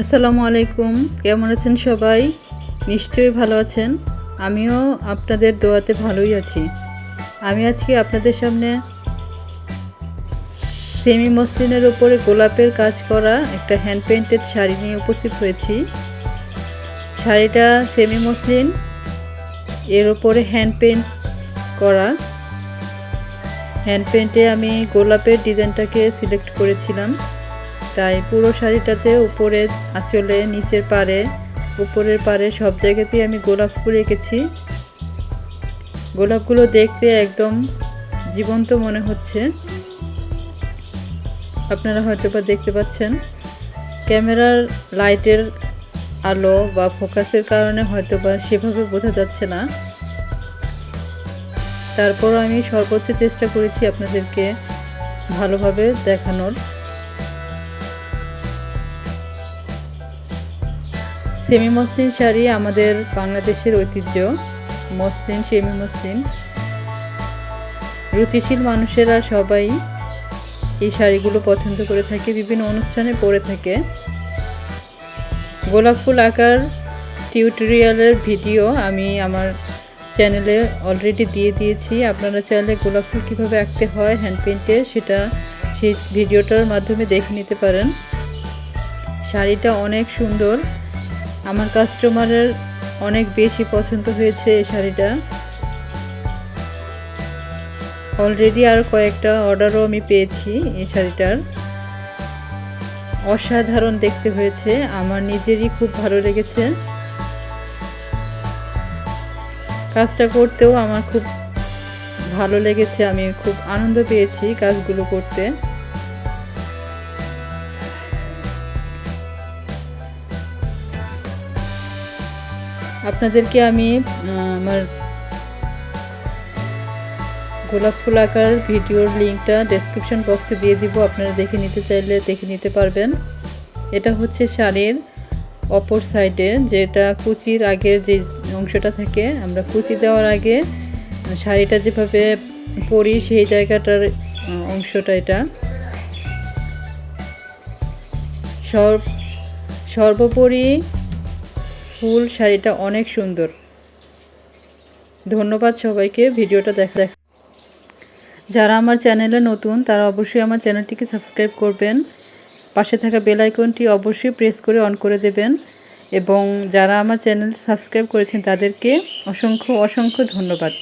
আসসালামু আলাইকুম, কেমন আছেন সবাই? নিশ্চয়ই ভালো আছেন। আমিও আপনাদের দোয়াতে ভালোই আছি। আমি আজকে আপনাদের সামনে সেমি মসলিনের উপরে গোলাপের কাজ করা একটা হ্যান্ড পেইন্টেড শাড়ি নিয়ে উপস্থিত হয়েছি। শাড়িটা সেমি মসলিন, এর উপরে হ্যান্ড পেইন্ট করা। হ্যান্ড পেইন্টে আমি গোলাপের ডিজাইনটাকে সিলেক্ট করেছিলাম, তাই পুরো শাড়িটাতে উপরের আঁচলে, নিচের পাড়ে, উপরের পাড়ে সব জায়গাতেই আমি গোলাপ ফুল এঁকেছি। গোলাপগুলো দেখতে একদম জীবন্ত মনে হচ্ছে। আপনারা হয়তো বা দেখতে পাচ্ছেন, ক্যামেরার লাইটের আলো বা ফোকাসের কারণে হয়তো বা সেভাবে বোঝা যাচ্ছে না। তারপর আমি সর্বোচ্চ চেষ্টা করেছি আপনাদেরকে ভালোভাবে দেখানোর। সেমি মসলিন শাড়ি আমাদের বাংলাদেশের ঐতিহ্য। মসলিন, সেমি মসলিন, রুচিশীল মানুষেরা সবাই এই শাড়িগুলো পছন্দ করে থাকে, বিভিন্ন অনুষ্ঠানে পরে থাকে। গোলাপ ফুল আঁকার টিউটোরিয়ালের ভিডিও আমি আমার চ্যানেলে অলরেডি দিয়ে দিয়েছি। আপনারা চাইলে গোলাপ ফুল কীভাবে আঁকতে হয় হ্যান্ড পেইন্টে সেই ভিডিওটার মাধ্যমে দেখে নিতে পারেন। শাড়িটা অনেক সুন্দর, আমার কাস্টমারের অনেক বেশি পছন্দ হয়েছে এই শাড়িটা। অলরেডি আর কয়েকটা অর্ডারও আমি পেয়েছি এই শাড়িটার। অসাধারণ দেখতে হয়েছে, আমার নিজেরই খুব ভালো লেগেছে। কাজটা করতেও আমার খুব ভালো লেগেছে, আমি খুব আনন্দ পেয়েছি কাজগুলো করতে। আপনাদেরকে আমি আমার গোলাপ ফুল আঁকার ভিডিওর লিঙ্কটা ডেসক্রিপশন বক্সে দিয়ে দিব, আপনারা দেখে নিতে চাইলে দেখে নিতে পারবেন। এটা হচ্ছে শাড়ির অপর সাইডে, যেটা কুচির আগের যে অংশটা থাকে, আমরা কুচি দেওয়ার আগে শাড়িটা যেভাবে পরি সেই জায়গাটার অংশটা এটা। সর্বোপরি ফুল শাড়িটা অনেক সুন্দর। ধন্যবাদ সবাইকে ভিডিওটা দেখা। যারা আমার চ্যানেলে নতুন তারা অবশ্যই আমার চ্যানেলটিকে সাবস্ক্রাইব করবেন, পাশে থাকা বেল আইকনটি অবশ্যই প্রেস করে অন করে দেবেন, এবং যারা আমার চ্যানেল সাবস্ক্রাইব করেছেন তাদেরকে অসংখ্য ধন্যবাদ।